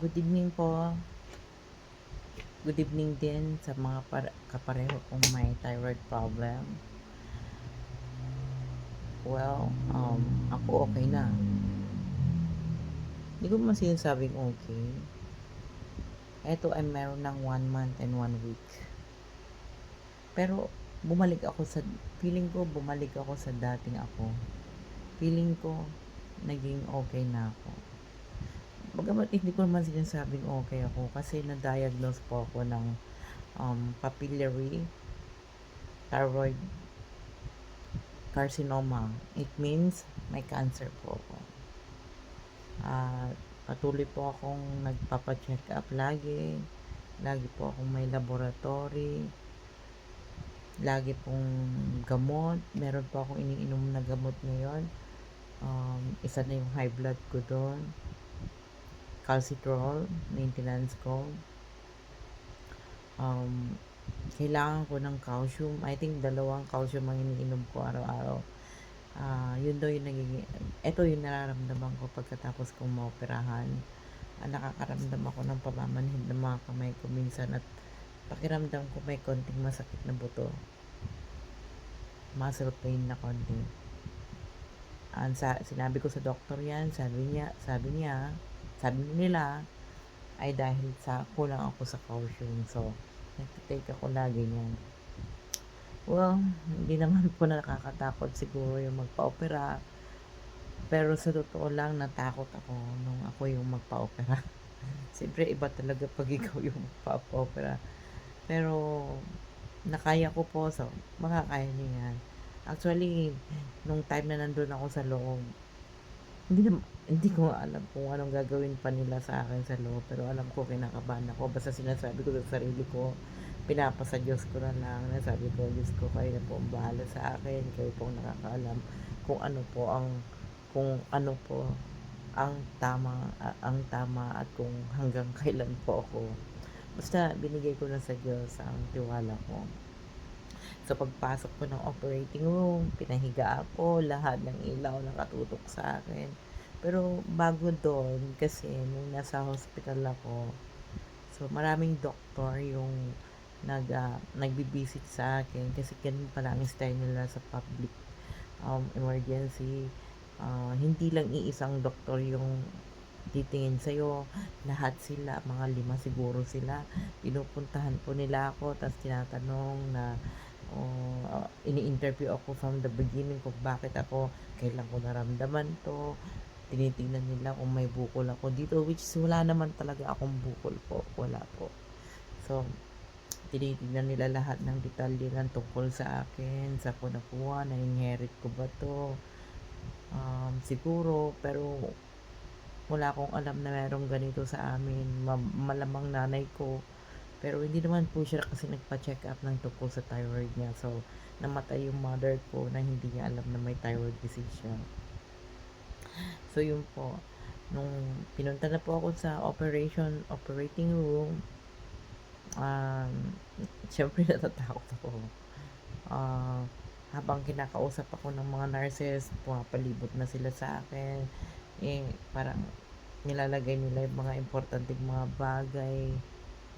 Good evening po. Good evening din sa mga kapareho kong may thyroid problem. Well, ako okay na. Hindi ko naman sinasabing okay. Eto ay meron ng 1 month and 1 week. Pero feeling ko bumalik ako sa dating ako. Feeling ko naging okay na ako. Bagamat hindi ko naman sinasabing okay ako kasi na-diagnose po ako ng papillary thyroid carcinoma. It means may cancer po ako. At patuloy po akong nagpapa-check up lagi. Lagi po akong may laboratory. Lagi pong gamot. Meron po akong iniinom na gamot ngayon. Isa na yung high blood ko doon. Calcitrol, maintenance ko. Kailangan ko ng calcium. I think 2 calcium ang iniinom ko araw-araw. Yun daw yung ito yung nararamdaman ko pagkatapos kong maoperahan. Nakakaramdam ako ng pamamanhid ng mga kamay ko minsan at pakiramdam ko may konting masakit na buto. Muscle pain na konti. Sinabi ko sa doktor yan, sabi nila ay dahil sa kulang ako sa calcium. So, nagtitake ako lagi niyan. Well, hindi naman po nakakatakot siguro yung magpa-opera. Pero sa totoo lang, natakot ako nung ako yung magpa-opera. Siyempre, iba talaga pag ikaw yung magpa-opera. Pero, nakaya ko po. So, makakaya niyo yan. Actually, nung time na nandun ako sa loob, hindi ko alam kung anong gagawin pa nila sa akin sa loob. Pero alam ko, kinakabahan ako. Basta sinasabi ko sa sarili ko, pinapasa Diyos ko na lang. Nasabi ko, Diyos ko, kayo na po ang bahala sa akin. Kayo po ang nakakaalam kung ano po ang tama at kung hanggang kailan po ako. Basta binigay ko na sa Diyos ang tiwala ko. So pagpasok ko ng operating room, pinahiga ako, lahat ng ilaw nakatutok sa akin. Pero bago doon, kasi nung nasa hospital ako, so maraming doktor yung nagbibisit sa akin kasi ganun pala ang style nila sa public emergency. Hindi lang iisang doktor yung titingin sa'yo. Lahat sila, mga 5 siguro sila. Pinupuntahan po nila ako, tapos tinatanong na ini-interview ako from the beginning kung bakit ako, kailan ko naramdaman to. Tinitingnan nila kung may bukol ako dito, which is wala naman talaga akong bukol po. Wala po. So, tinitingnan nila lahat ng detalye ng tungkol sa akin, sa ko nakuha, na-inherit ko ba to. Siguro, pero wala akong alam na merong ganito sa amin. Malamang nanay ko. Pero hindi naman po siya kasi nagpa-check up ng tungkol sa thyroid niya. So, namatay yung mother ko na hindi niya alam na may thyroid disease siya. So, yun po. Nung pinunta na po ako sa operating room, syempre natatakot ako. Habang kinakausap ako ng mga nurses, pumapalibot na sila sa akin. Parang nilalagay nila yung mga importanteng mga bagay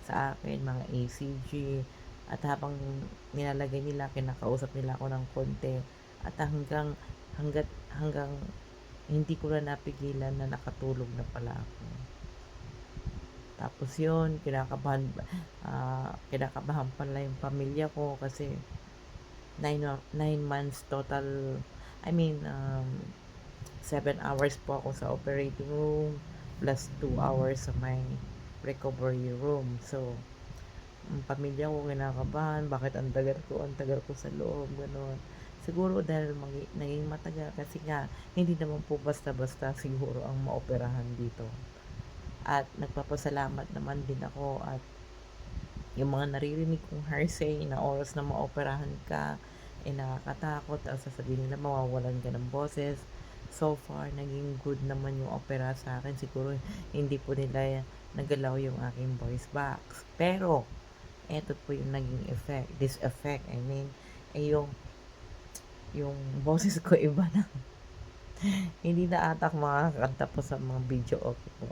sa akin, mga ECG. At habang nilalagay nila, kinakausap nila ako ng konti. At hanggang hindi ko na napigilan na nakatulog na pala ako. Tapos yun, kinakabahan pala yung pamilya ko kasi 9 months total. 7 hours po ako sa operating room plus 2 hours sa may recovery room. So, ang pamilya ko kinakabahan, bakit ang tagal ko sa loob, gano'n. Siguro dahil naging matagal kasi nga, hindi naman po basta-basta siguro ang maoperahan dito. At nagpapasalamat naman din ako at yung mga naririnig kong hearsay na oras na maoperahan ka, nakakatakot. Ang sasabihin nila, mawawalan ka ng boses. So far, naging good naman yung opera sa akin. Siguro, hindi po nila nagalaw yung aking voice box. Pero, eto po yung naging effect, yung boses ko iba na. Hindi na ata ako makakanta po sa mga video okay po.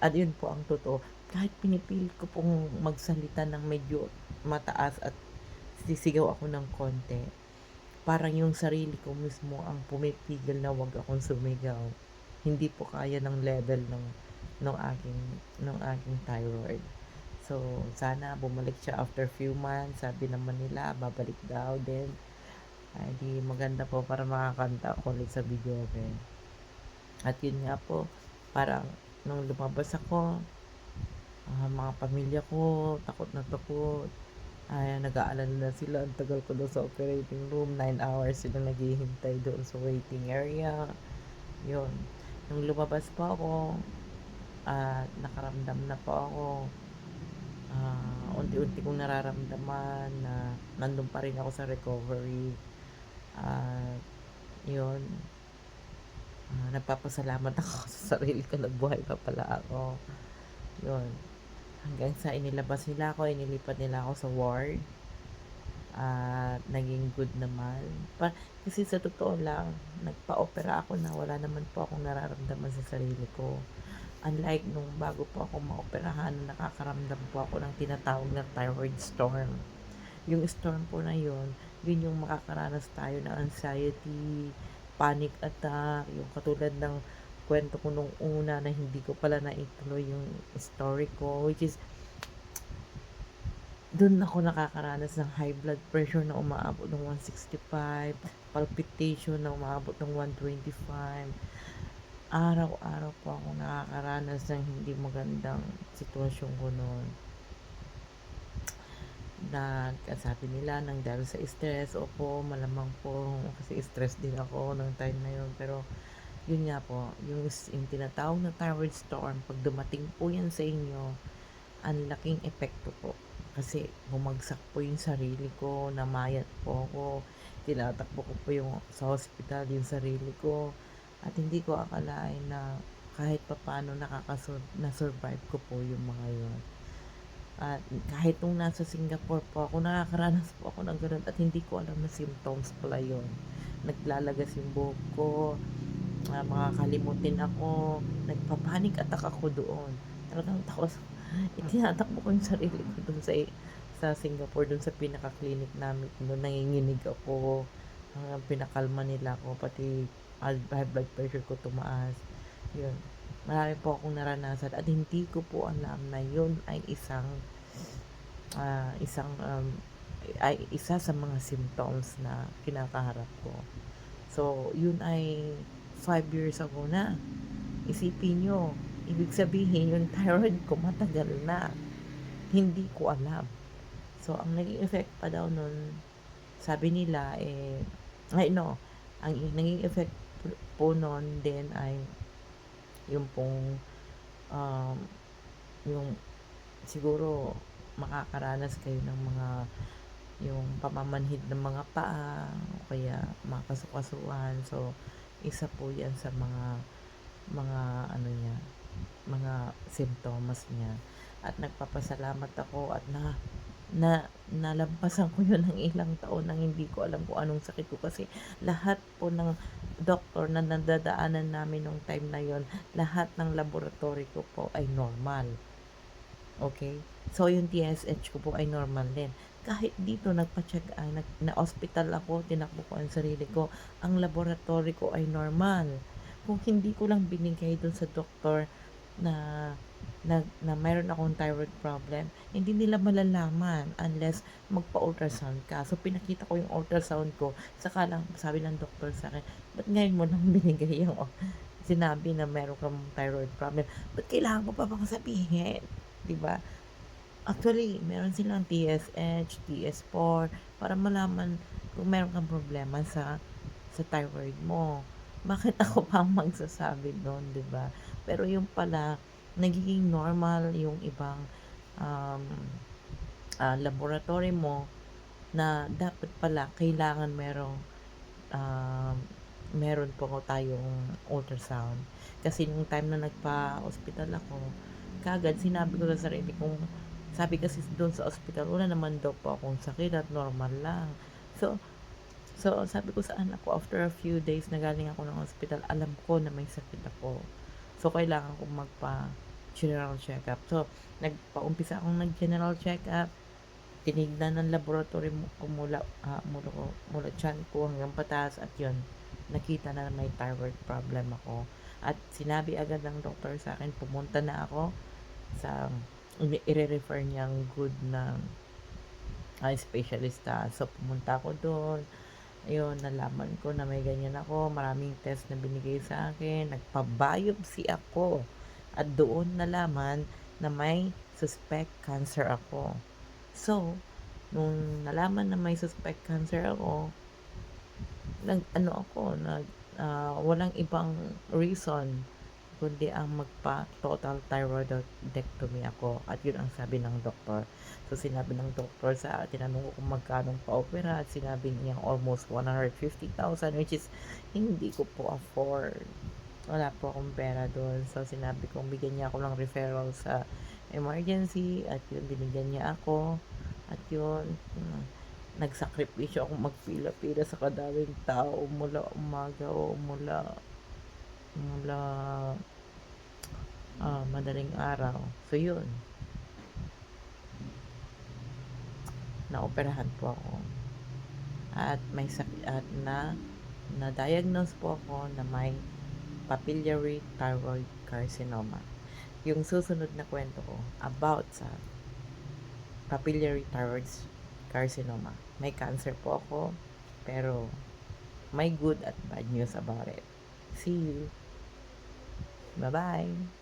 At yun po ang totoo. Kahit pinipilit ko pong magsalita ng medyo mataas at sisigaw ako ng konti, parang yung sarili ko mismo ang pumipigil na wag akong sumigaw. Hindi po kaya ng level ng aking thyroid. So, sana bumalik siya after few months. Sabi naman nila, babalik daw din. Ay, di maganda po para makakanta ako ulit sa videoke. At yun nga po, parang nung lumabas ako, mga pamilya ko, takot na takot. Ay, nag-aalala na sila. Ang tagal ko doon sa operating room. 9 hours sila naghihintay doon sa waiting area. Yun. Nung lumabas pa ako, at nakaramdam na po ako, unti-unti kong nararamdaman na nandun pa rin ako sa recovery. At yun, nagpapasalamat ako sa sarili ko na buhay pa pala ako. Yun. Hanggang sa inilabas nila ako, inilipat nila ako sa ward. At naging good naman. Kasi sa totoo lang, nagpa-opera ako na wala naman po akong nararamdaman sa sarili ko. Unlike nung bago po ako maoperahan, nakakaramdam po ako ng tinatawag na thyroid storm. Yung storm po na yun yung makakaranas tayo ng anxiety, panic attack, yung katulad ng kwento ko nung una na hindi ko pala naituloy yung story ko, which is doon ako nakakaranas ng high blood pressure na umaabot ng 165, palpitation na umaabot ng 125. Araw-araw po ako nakakaranas ng hindi magandang sitwasyon ko noon. Sabi nila nang dahil sa stress, opo, malamang po kasi stress din ako ng time na yun. Pero yun nga po, yung tinatawag na thyroid storm, pag dumating po yan sa inyo, ang laking epekto po. Kasi bumagsak po yung sarili ko, namayat po ako, tinatakbo ko po yung sa hospital yung sarili ko. At hindi ko akalain na kahit papano na-survive ko po yung mga yun. At kahit nung nasa Singapore po ako, nakakaranas po ako ng ganun at hindi ko alam na symptoms pala yun. Naglalagas yung buhok ko, makakalimutin ako, nagpapanik attack ako doon. Talagang takot, itinatakbo ko yung sarili ko doon sa Singapore, doon sa pinaka-clinic namin. Doon nanginginig ako, hanggang pinakalma nila ako, pati high blood pressure ko tumaas. Yun. Marami po akong naranasan at hindi ko po alam na yun ay isa sa mga symptoms na kinakaharap ko. So, yun ay 5 years ago na. Isipin nyo, ibig sabihin yung thyroid ko matagal na. Hindi ko alam. So, ang naging effect pa daw nun, sabi nila, ang naging effect po nun din ay yung pong yung siguro makakaranas kayo ng mga yung pamamanhid ng mga paa o kaya mga kasukasuan. So isa po yan sa mga ano niya, mga simptomas niya. At nagpapasalamat ako at nalampasan ko yun ng ilang taon nang hindi ko alam kung anong sakit ko, kasi lahat po ng doktor na nadadaanan namin nung time na yon, lahat ng laboratory ko po ay normal. Okay? So, yung TSH ko po ay normal din. Kahit dito, na-hospital ako, tinakbo ko ang sarili ko, ang laboratory ko ay normal. Kung hindi ko lang binigay dun sa doktor na mayroon akong thyroid problem, hindi nila malalaman unless magpa-ultrasound ka. So, pinakita ko yung ultrasound ko, saka lang sabi ng doktor sa akin, ba't ngayon mo lang binigay yung sinabi na meron kang thyroid problem? Ba't kailangan ko pa bang sabihin? Diba? Actually, meron silang TSH, TS4, para malaman kung meron kang problema sa thyroid mo. Bakit ako pa magsasabi doon, 'di ba? Pero yung pala, nagiging normal yung ibang laboratory mo, na dapat pala kailangan meron po tayong ultrasound. Kasi nung time na nagpa-hospital ako, kagad sinabi ko sa sarili kong, sabi kasi doon sa hospital, wala naman daw po akong sakit at normal lang. So sabi ko sa anak ko, after a few days na galing ako ng hospital, alam ko na may sakit ako. So, kailangan kong general check-up. So, nagpaumpisa akong nag-general check-up, tinignan ng laboratory ko mula tiyan ko hanggang pataas at yun, nakita na may thyroid problem ako. At sinabi agad ng doktor sa akin, pumunta na ako sa i-refer niyang good na specialista. So, pumunta ako doon. Ayun, nalaman ko na may ganyan ako. Maraming test na binigay sa akin. Nagpa-biopsy ako. At doon nalaman na may suspect cancer ako. So, nung nalaman na may suspect cancer ako, walang ibang reason kundi ang magpa-total thyroidectomy ako. At yun ang sabi ng doktor. So, sinabi ng doktor sa akin, tinanong ko kung magkano pa-opera at sinabi niya almost 150,000 which is hindi ko po afford. Wala po akong pera doon. So, sinabi kong bigyan niya ako ng referral sa emergency at yun, binigyan niya ako. At yun, nagsakripisyo ako magpila-pila sa kadaming tao mula umaga o mula madaling araw. So, yun. Naoperahan po ako. At may at na-diagnose po ako na may papillary thyroid carcinoma. Yung susunod na kwento ko about sa papillary thyroid carcinoma. May cancer po ako, pero may good at bad news about it. See you. Bye-bye.